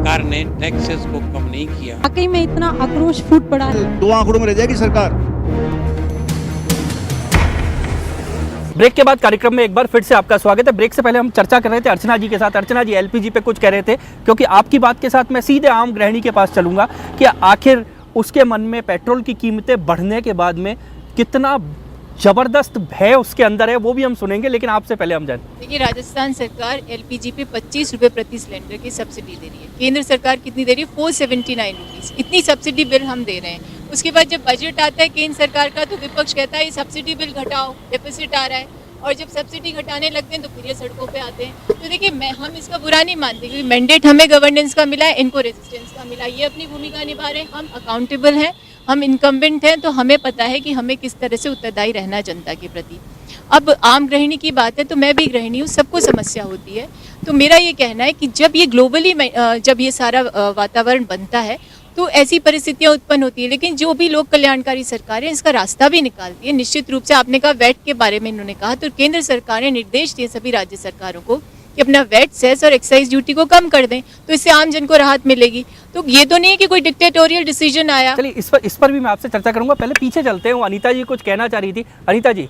सरकार ने टैक्सेस को कम नहीं किया। वाकई में इतना आक्रोश फूट पड़ा है। दो आंकड़ों में रह जाएगी सरकार। ब्रेक के बाद कार्यक्रम में एक बार फिर से आपका स्वागत है। ब्रेक से पहले हम चर्चा कर रहे थे अर्चना जी के साथ। अर्चना जी एलपीजी पे कुछ कह रहे थे, क्योंकि आपकी बात के साथ मैं सीधे आम गृहिणी के पास चलूंगा कि आखिर उसके मन में पेट्रोल की कीमतें बढ़ने के बाद में कितना जबरदस्त भय उसके अंदर है, वो भी हम सुनेंगे। लेकिन आपसे पहले हम जान देखिए, राजस्थान सरकार एलपीजी पे 25 रुपये प्रति सिलेंडर की सब्सिडी दे रही है। केंद्र सरकार कितनी दे रही है? 479 रुपीज़। इतनी सब्सिडी बिल हम दे रहे हैं। उसके बाद जब बजट आता है केंद्र सरकार का, तो विपक्ष कहता है ये सब्सिडी बिल घटाओ, डेफिसिट आ रहा है। और जब सब्सिडी घटाने लगते हैं तो फिर ये सड़कों पे आते हैं। तो देखिए, हम इसका बुरा नहीं मानते, क्योंकि मैंडेट हमें गवर्नेंस का मिला है, इनको रेजिस्टेंस का मिला। ये अपनी भूमिका निभा रहे हैं, हम अकाउंटेबल हैं, हम इनकम्बेंट हैं, तो हमें पता है कि हमें किस तरह से उत्तरदायी रहना है जनता के प्रति। अब आम गृहिणी की बात है, तो मैं भी गृहिणी हूँ, सबको समस्या होती है। तो मेरा ये कहना है कि जब ये ग्लोबली जब ये सारा वातावरण बनता है तो ऐसी परिस्थितियां उत्पन्न होती है। लेकिन जो भी लोक कल्याणकारी सरकारें इसका रास्ता भी निकालती है। निश्चित रूप से आपने कहा वैट के बारे में इन्होंने कहा, तो केंद्र सरकार ने निर्देश दिए सभी राज्य सरकारों को कि अपना वैट, सेस और एक्साइज ड्यूटी को कम कर दें, तो इससे आम जन को राहत मिलेगी। तो ये तो नहीं है कि कोई डिक्टेटोरियल डिसीजन आया। चलिए, इस पर भी मैं आपसे चर्चा करूंगा। पहले पीछे चलते हैं। अनीता जी कुछ कहना चाह रही थी। अनीता जी,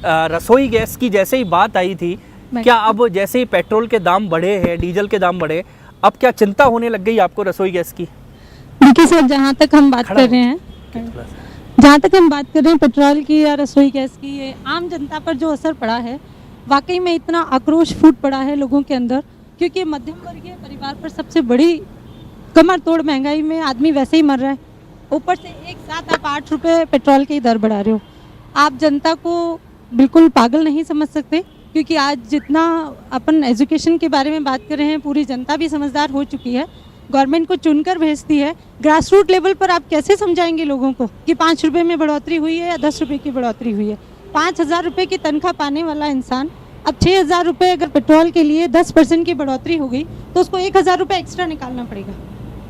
रसोई गैस की जैसे ही बात आई थी, क्या अब जैसे ही पेट्रोल के दाम बढ़े हैं, डीजल के दाम बढ़े, अब क्या चिंता होने लग गई आपको रसोई गैस की? देखिए सर, जहाँ तक हम बात कर रहे हैं पेट्रोल की या रसोई गैस की, ये आम जनता पर जो असर पड़ा है, वाकई में इतना आक्रोश फूट पड़ा है लोगों के अंदर। क्योंकि मध्यम वर्गीय परिवार पर सबसे बड़ी कमर तोड़ महंगाई में आदमी वैसे ही मर रहा है। ऊपर से एक साथ आप 8 रुपये पेट्रोल की दर बढ़ा रहे हो। आप जनता को बिल्कुल पागल नहीं समझ सकते, क्योंकि आज जितना अपन एजुकेशन के बारे में बात कर रहे हैं, पूरी जनता भी समझदार हो चुकी है। गवर्नमेंट को चुनकर भेजती है। ग्रास रूट लेवल पर आप कैसे समझाएंगे लोगों को कि 5 रुपये में बढ़ोतरी हुई है या 10 रुपये की बढ़ोतरी हुई है? 5,000 रुपये की तनख्वाह पाने वाला इंसान अब 6,000 रुपये अगर पेट्रोल के लिए 10% की बढ़ोतरी हो गई, तो उसको 1,000 रुपये एक्स्ट्रा निकालना पड़ेगा।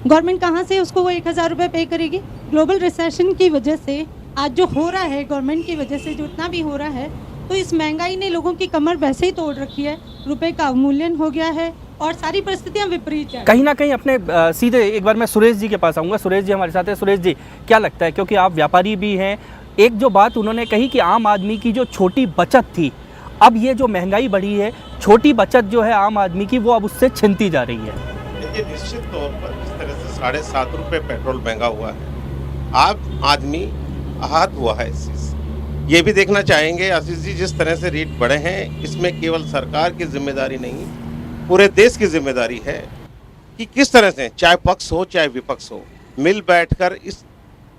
गवर्नमेंट कहाँ से उसको वो 1,000 रुपये पे करेगी? ग्लोबल रिसेशन की वजह से आज जो हो रहा है, गवर्नमेंट की वजह से जो इतना भी हो रहा है, तो इस महंगाई ने लोगों की कमर वैसे ही तोड़ रखी है। रुपए का अवमूल्यन हो गया है और सारी परिस्थितियां विपरीत हैं। कहीं ना कहीं अपने सीधे एक बार मैं सुरेश जी के पास आऊँगा। सुरेश जी हमारे साथ है। सुरेश जी, क्या लगता है, क्योंकि आप व्यापारी भी हैं, एक जो बात उन्होंने कही कि आम आदमी की जो छोटी बचत थी, अब ये जो महंगाई बढ़ी है, छोटी बचत जो है आम आदमी की, वो अब उससे छिनती जा रही है। देखिए, निश्चित तौर पर जिस तरह से 7.5 रुपये पेट्रोल महंगा हुआ है, आम आदमी आहत हुआ है इस चीज़। ये भी देखना चाहेंगे आशीष जी, जिस तरह से रेट बढ़े हैं, इसमें केवल सरकार की जिम्मेदारी नहीं, पूरे देश की जिम्मेदारी है कि किस तरह से, चाहे पक्ष हो चाहे विपक्ष हो, मिल बैठकर इस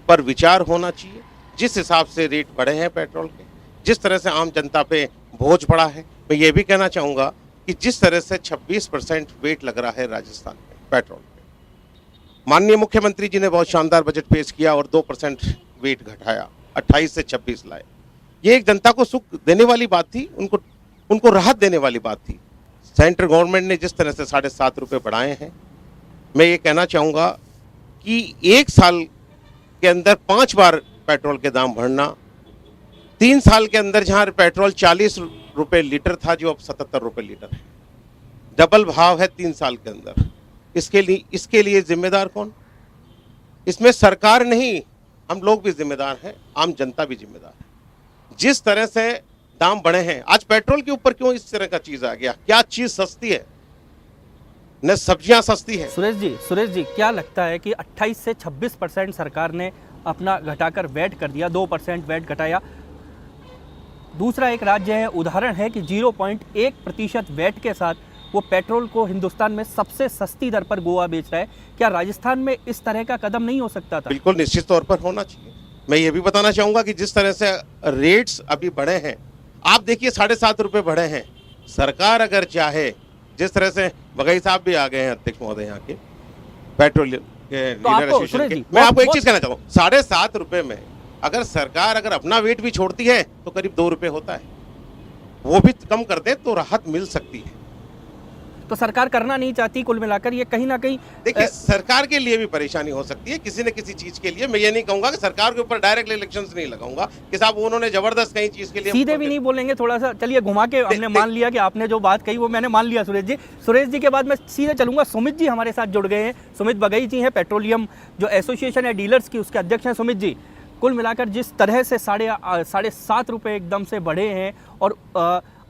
पर विचार होना चाहिए। जिस हिसाब से रेट बढ़े हैं पेट्रोल के, जिस तरह से आम जनता पे बोझ पड़ा है, मैं ये भी कहना चाहूँगा कि जिस तरह से 26% वेट लग रहा है राजस्थान में पेट्रोल पे, माननीय मुख्यमंत्री जी ने बहुत शानदार बजट पेश किया और 2% वेट घटाया, 28 से 26 लाए। ये एक जनता को सुख देने वाली बात थी, उनको राहत देने वाली बात थी। सेंट्रल गवर्नमेंट ने जिस तरह से 7.5 रुपये बढ़ाए हैं, मैं ये कहना चाहूँगा कि 1 साल के अंदर 5 बार पेट्रोल के दाम बढ़ना, 3 साल के अंदर जहाँ पेट्रोल 40 रुपये लीटर था, जो अब 77 रुपये लीटर है, डबल भाव है 3 साल के अंदर। इसके लिए जिम्मेदार कौन? इसमें सरकार नहीं, हम लोग भी जिम्मेदार हैं, आम जनता भी जिम्मेदार है। जिस तरह से दाम बढ़े हैं, आज पेट्रोल के ऊपर क्यों इस तरह का चीज आ गया? क्या चीज सस्ती है? न सब्जियां सस्ती है। सुरेश जी, क्या लगता है कि 28 से 26% सरकार ने अपना घटाकर वैट कर दिया, 2% वैट घटाया। दूसरा एक राज्य है, उदाहरण है कि 0.1% वैट के साथ वो पेट्रोल को हिंदुस्तान में सबसे सस्ती दर पर गोवा बेच रहा है। क्या राजस्थान में इस तरह का कदम नहीं हो सकता था? बिल्कुल, निश्चित तौर पर होना चाहिए। मैं ये भी बताना चाहूंगा कि जिस तरह से रेट्स अभी बढ़े हैं, आप देखिए 7.5 रुपये बढ़े हैं। सरकार अगर चाहे, जिस तरह से बघेल साहब भी आ गए हैं, अध्यक्ष महोदय यहाँ के पेट्रोल के लीडर एसोसिएशन के, मैं आपको एक चीज कहना चाहूँ, 7.5 रुपये में अगर सरकार अगर अपना वेट भी छोड़ती है तो करीब 2 रुपये होता है। वो भी कम कर दे तो राहत मिल सकती है। तो सरकार करना नहीं चाहती। कुल मिलाकर ये कहीं ना कहीं देखिए, सरकार के लिए भी परेशानी हो सकती है किसी न किसी चीज के लिए। मैं ये नहीं कहूंगा कि सरकार के ऊपर डायरेक्ट इलेक्शंस नहीं लगाऊंगा कि साहब उन्होंने जबरदस्त कहीं चीज के लिए सीधे भी नहीं बोलेंगे, थोड़ा सा चलिए घुमा के हमने मान लिया कि आपने जो बात कही वो मैंने मान लिया। सुरेश जी के बाद मैं सीधे चलूंगा, सुमित जी हमारे साथ जुड़ गए हैं। सुमित बगई जी हैं, पेट्रोलियम जो एसोसिएशन है डीलर्स की, उसके अध्यक्ष हैं। सुमित जी, कुल मिलाकर जिस तरह से 7.5 रुपये एकदम से बढ़े हैं और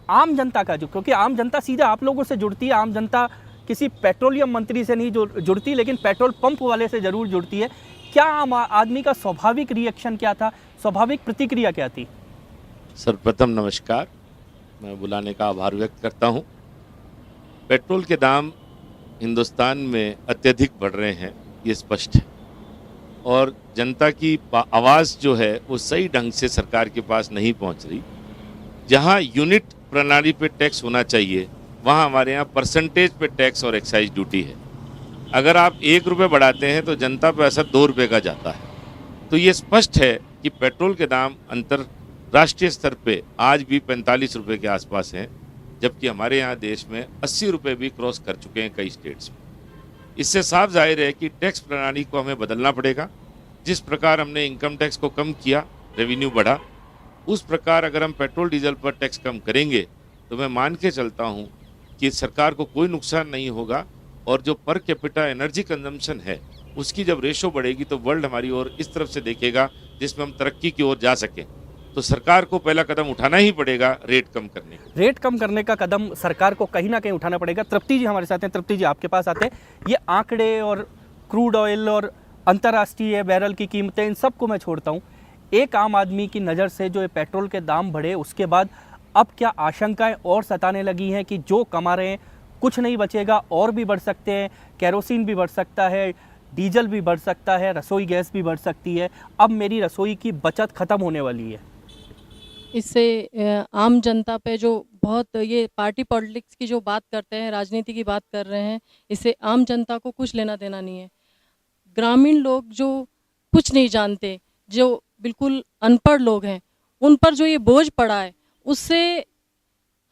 आम जनता का जो, क्योंकि आम जनता सीधे आप लोगों से जुड़ती है, आम जनता किसी पेट्रोलियम मंत्री से नहीं जुड़ती, लेकिन पेट्रोल पंप वाले से ज़रूर जुड़ती है। क्या आम आदमी का स्वाभाविक रिएक्शन क्या था, स्वाभाविक प्रतिक्रिया क्या थी? सर्वप्रथम नमस्कार, मैं बुलाने का आभार व्यक्त करता हूं। पेट्रोल के दाम हिंदुस्तान में अत्यधिक बढ़ रहे हैं, ये स्पष्ट है, और जनता की आवाज़ जो है वो सही ढंग से सरकार के पास नहीं पहुंच रही। जहां यूनिट प्रणाली पे टैक्स होना चाहिए वहां हमारे यहाँ परसेंटेज पे टैक्स और एक्साइज ड्यूटी है। अगर आप 1 रुपये बढ़ाते हैं तो जनता पे असर 2 रुपये का जाता है। तो ये स्पष्ट है कि पेट्रोल के दाम अंतर्राष्ट्रीय स्तर पे आज भी 45 रुपये के आसपास हैं, जबकि हमारे यहाँ देश में 80 रुपये भी क्रॉस कर चुके हैं कई स्टेट्स में। इससे साफ जाहिर है कि टैक्स प्रणाली को हमें बदलना पड़ेगा। जिस प्रकार हमने इनकम टैक्स को कम किया, रेवेन्यू बढ़ा, उस प्रकार अगर हम पेट्रोल डीजल पर टैक्स कम करेंगे तो मैं मान के चलता हूं कि सरकार को कोई नुकसान नहीं होगा, और जो पर कैपिटा एनर्जी कंजम्पशन है उसकी जब रेशो बढ़ेगी तो वर्ल्ड हमारी ओर इस तरफ से देखेगा जिसमें हम तरक्की की ओर जा सकें। तो सरकार को पहला कदम उठाना ही पड़ेगा रेट कम करने का। रेट कम करने का कदम सरकार को कहीं ना कहीं उठाना पड़ेगा। तृप्ति जी हमारे साथ हैं। तृप्ति जी, आपके पास आते हैं। ये आंकड़े और क्रूड ऑयल और अंतर्राष्ट्रीय बैरल की कीमतें, इन सबको मैं छोड़ता हूँ। एक आम आदमी की नज़र से जो ये पेट्रोल के दाम बढ़े उसके बाद अब क्या आशंकाएं और सताने लगी हैं कि जो कमा रहे हैं कुछ नहीं बचेगा, और भी बढ़ सकते हैं, केरोसिन भी बढ़ सकता है, डीजल भी बढ़ सकता है, रसोई गैस भी बढ़ सकती है, अब मेरी रसोई की बचत ख़त्म होने वाली है। इससे आम जनता पे जो बहुत ये पार्टी पॉलिटिक्स की जो बात करते हैं, राजनीति की बात कर रहे हैं, इससे आम जनता को कुछ लेना देना नहीं है। ग्रामीण लोग जो कुछ नहीं जानते, जो बिल्कुल अनपढ़ लोग हैं, उन पर जो ये बोझ पड़ा है, उससे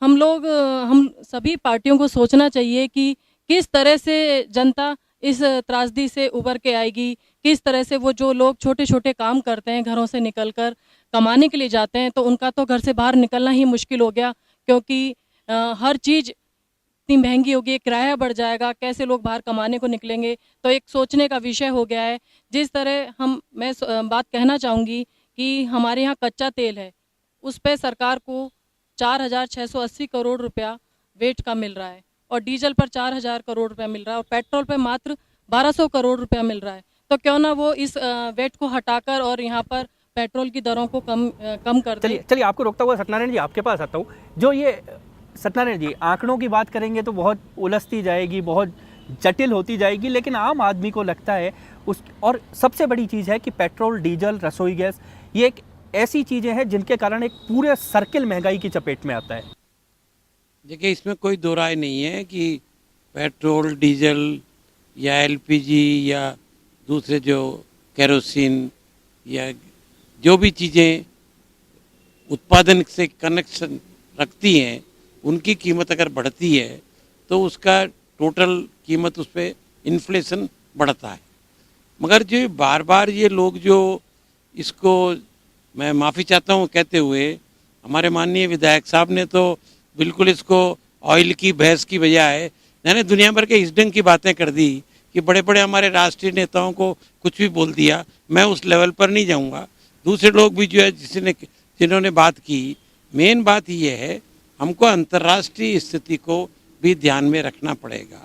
हम सभी पार्टियों को सोचना चाहिए कि किस तरह से जनता इस त्रासदी से उबर के आएगी, किस तरह से वो जो लोग छोटे छोटे काम करते हैं, घरों से निकलकर कमाने के लिए जाते हैं, तो उनका तो घर से बाहर निकलना ही मुश्किल हो गया, क्योंकि हर चीज़ इतनी महंगी होगी, किराया बढ़ जाएगा, कैसे लोग बाहर कमाने को निकलेंगे। तो एक सोचने का विषय हो गया है। जिस तरह मैं बात कहना चाहूँगी कि हमारे यहाँ कच्चा तेल है, उस पर सरकार को 4,680 करोड़ रुपया वेट का मिल रहा है, और डीजल पर 4,000 करोड़ रुपया मिल रहा है, और पेट्रोल पर मात्र 1,200 करोड़ रुपया मिल रहा है। तो क्यों ना वो इस वेट को हटाकर और यहाँ पर पेट्रोल की दरों को कम कर दें। चलिए आपको रोकता हुआ सत्यनारायण जी आपके पास आता हूँ। जो ये सत्यनारायण जी, आंकड़ों की बात करेंगे तो बहुत उलझती जाएगी, बहुत जटिल होती जाएगी, लेकिन आम आदमी को लगता है और सबसे बड़ी चीज़ है कि पेट्रोल, डीजल, रसोई गैस, ये एक ऐसी चीज़ें हैं जिनके कारण एक पूरे सर्किल महंगाई की चपेट में आता है। देखिए, इसमें कोई दो राय नहीं है कि पेट्रोल, डीजल या एलपीजी या दूसरे जो केरोसिन या जो भी चीज़ें उत्पादन से कनेक्शन रखती हैं, उनकी कीमत अगर बढ़ती है तो उसका टोटल कीमत उस पर इन्फ्लेशन बढ़ता है। मगर जो बार बार ये लोग जो इसको, मैं माफ़ी चाहता हूँ कहते हुए, हमारे माननीय विधायक साहब ने तो बिल्कुल इसको ऑयल की भैंस की बजाय यानी दुनिया भर के इस ढंग की बातें कर दी कि बड़े बड़े हमारे राष्ट्रीय नेताओं को कुछ भी बोल दिया। मैं उस लेवल पर नहीं जाऊँगा। दूसरे लोग भी जो है जिन्होंने बात की, मेन बात ये है हमको अंतर्राष्ट्रीय स्थिति को भी ध्यान में रखना पड़ेगा,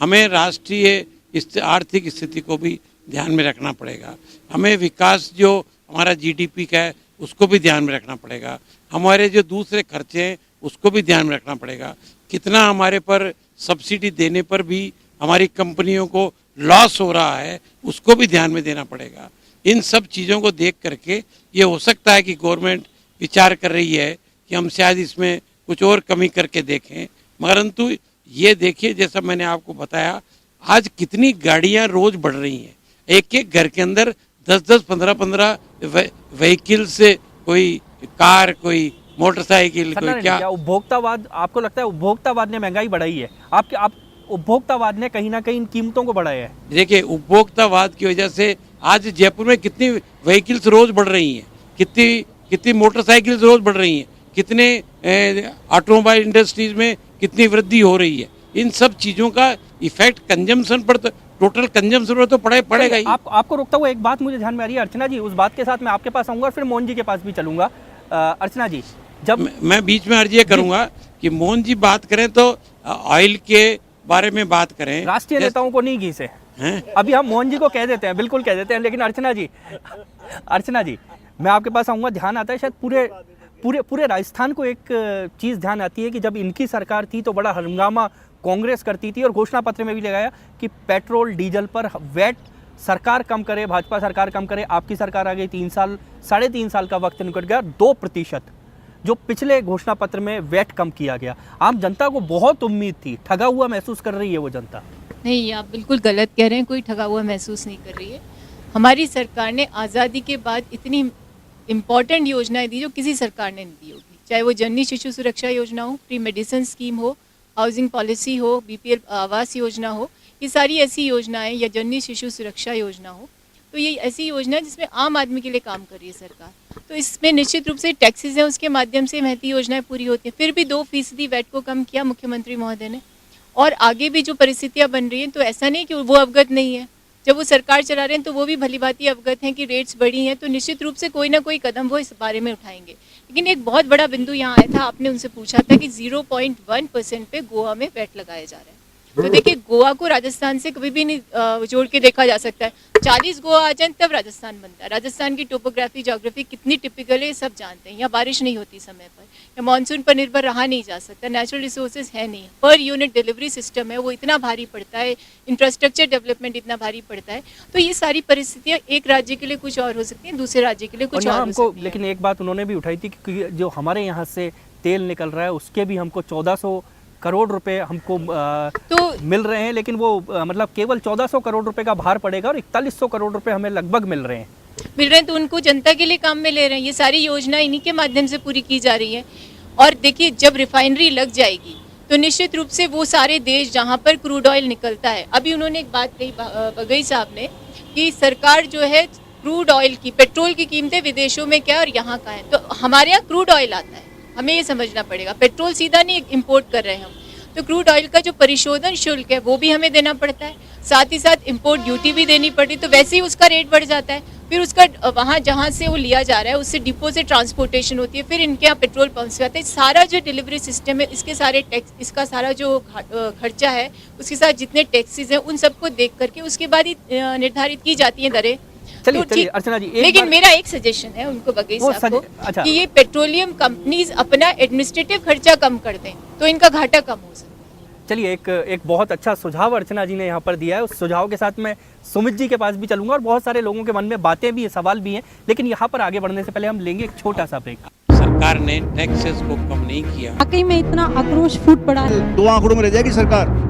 हमें राष्ट्रीय आर्थिक स्थिति को भी ध्यान में रखना पड़ेगा, हमें विकास जो हमारा जीडीपी का है उसको भी ध्यान में रखना पड़ेगा, हमारे जो दूसरे खर्चे हैं उसको भी ध्यान में रखना पड़ेगा, कितना हमारे पर सब्सिडी देने पर भी हमारी कंपनियों को लॉस हो रहा है उसको भी ध्यान में देना पड़ेगा। इन सब चीज़ों को देख करके ये हो सकता है कि गवर्नमेंट विचार कर रही है कि हम शायद इसमें कुछ और कमी करके देखें, मगरंतु ये देखिए जैसा मैंने आपको बताया, आज कितनी गाड़ियां रोज बढ़ रही हैं। एक एक घर के अंदर 10-10, 15-15 व्हीकल से, कोई कार, कोई मोटरसाइकिल कोई क्या क्या। उपभोक्तावाद, आपको लगता है उपभोक्तावाद ने महंगाई बढ़ाई है? आप उपभोक्तावाद ने कहीं ना कहीं इन कीमतों को बढ़ाया है। देखिए, उपभोक्तावाद की वजह से आज जयपुर में कितनी व्हीकल्स रोज बढ़ रही हैं, कितनी मोटरसाइकिल्स रोज बढ़ रही हैं, कितने ऑटोमोबाइल इंडस्ट्रीज में कितनी वृद्धि हो रही है। इन सब चीज़ों का इफेक्ट कंजम्पशन पर, टोटल कंजम्पशन पर तो पड़ेगा ही। आपको रोकता हुआ एक बात मुझे ध्यान में आ रही है अर्चना जी, उस बात के साथ मैं आपके पास आऊंगा और फिर मोहन जी के पास भी चलूंगा। अर्चना जी, जब मैं बीच में अर्ज ये करूंगा कि मोहन जी बात करें तो ऑयल के बारे में बात करें, राष्ट्रीय नेताओं को नहीं घीसे हैं? अभी हम मोहन जी को कह देते हैं, बिल्कुल कह देते हैं, लेकिन अर्चना जी मैं आपके पास आऊंगा। ध्यान आता है शायद पूरे राजस्थान को एक चीज़ ध्यान आती है कि जब इनकी सरकार थी तो बड़ा हंगामा कांग्रेस करती थी और घोषणा पत्र में भी लगाया कि पेट्रोल डीजल पर वैट सरकार कम करे, भाजपा सरकार कम करे। आपकी सरकार आ गई, 3.5 साल का वक्त निकट गया, 2% जो पिछले घोषणा पत्र में वैट कम किया गया। आम जनता को बहुत उम्मीद थी, ठगा हुआ महसूस कर रही है वो जनता। नहीं, आप बिल्कुल गलत कह रहे हैं, कोई ठगा हुआ महसूस नहीं कर रही है। हमारी सरकार ने आज़ादी के बाद इतनी इम्पॉर्टेंट योजनाएं दी जो किसी सरकार ने नहीं दी होगी, चाहे वो जननी शिशु सुरक्षा योजना हो, प्री मेडिसिन स्कीम हो, हाउसिंग पॉलिसी हो, बीपीएल आवास योजना हो, ये सारी ऐसी योजनाएं, या जननी शिशु सुरक्षा योजना हो, तो ये ऐसी योजना है जिसमें आम आदमी के लिए काम कर रही है सरकार। तो इसमें निश्चित रूप से टैक्सेस हैं, उसके माध्यम से महती योजनाएं पूरी होती हैं। फिर भी 2% वैट को कम किया मुख्यमंत्री महोदय ने, और आगे भी जो परिस्थितियां बन रही हैं तो ऐसा नहीं कि वो अवगत नहीं है। जब वो सरकार चला रहे हैं तो वो भी भली भांति अवगत हैं कि रेट्स बढ़ी हैं, तो निश्चित रूप से कोई ना कोई कदम वो इस बारे में उठाएंगे। लेकिन एक बहुत बड़ा बिंदु यहाँ आया था, आपने उनसे पूछा था कि 0.1% पे गोवा में वैट लगाया जा रहा है। तो देखिए, गोवा को राजस्थान से कभी भी नहीं जोड़ के देखा जा सकता है। 40 गोवा आ जाए तब राजस्थान बनता है। राजस्थान की टोपोग्राफी, ज्योग्राफी कितनी टिपिकल है सब जानते हैं। यहाँ बारिश नहीं होती समय पर, या मानसून पर निर्भर रहा नहीं जा सकता, नेचुरल रिसोर्सेज है नहीं, पर यूनिट डिलीवरी सिस्टम है वो इतना भारी पड़ता है, इंफ्रास्ट्रक्चर डेवलपमेंट इतना भारी पड़ता है। तो ये सारी परिस्थितियाँ एक राज्य के लिए कुछ और हो सकती हैं, दूसरे राज्य के लिए कुछ और हो सकती है। लेकिन एक बात उन्होंने भी उठाई थी कि जो हमारे यहाँ से तेल निकल रहा है उसके भी हमको 1400 करोड़ रुपए हमको तो मिल रहे हैं, लेकिन वो मतलब केवल 1400 करोड़ रुपए का भार पड़ेगा और 4100 करोड़ रुपए हमें लगभग मिल रहे हैं। तो उनको जनता के लिए काम में ले रहे हैं। ये सारी योजना इन्हीं के माध्यम से पूरी की जा रही है। और देखिए, जब रिफाइनरी लग जाएगी तो निश्चित रूप से वो सारे देश जहाँ पर क्रूड ऑयल निकलता है, अभी उन्होंने एक बात कही बघेल साहब ने कि सरकार जो है क्रूड ऑयल की, पेट्रोल की कीमतें विदेशों में क्या और यहाँ का है, तो हमारे यहाँ क्रूड ऑयल आता है, हमें ये समझना पड़ेगा। पेट्रोल सीधा नहीं इम्पोर्ट कर रहे हैं हम, तो क्रूड ऑयल का जो परिशोधन शुल्क है वो भी हमें देना पड़ता है, साथ ही साथ इंपोर्ट ड्यूटी भी देनी पड़ती है, तो वैसे ही उसका रेट बढ़ जाता है। फिर उसका वहाँ जहाँ से वो लिया जा रहा है उससे डिपो से ट्रांसपोर्टेशन होती है, फिर इनके यहाँ पेट्रोल पंप से आता है। सारा जो डिलीवरी सिस्टम है, इसके सारे टैक्स, इसका सारा जो खर्चा है, उसके साथ जितने टैक्सेस हैं उन सबको देख करके उसके बाद ही निर्धारित की जाती हैं दरें। चलिए अर्चना जी, लेकिन मेरा एक सजेशन है उनको, बघेल साहब को, अच्छा, कि ये पेट्रोलियम कंपनीज अपना एडमिनिस्ट्रेटिव खर्चा कम कर दें तो इनका घाटा कम हो सकता है। चलिए, एक बहुत अच्छा सुझाव अर्चना जी ने यहाँ पर दिया है। उस सुझाव के साथ मैं सुमित जी के पास भी चलूंगा और बहुत सारे लोगों के मन में बातें भी है, सवाल भी हैं, लेकिन यहाँ पर आगे बढ़ने से पहले हम लेंगे एक छोटा सा ब्रेक। सरकार ने टैक्सेस को कम नहीं किया। वाकई में इतना आक्रोश फूट पड़ा है। 2 आंकड़ों में रह जाएगी सरकार।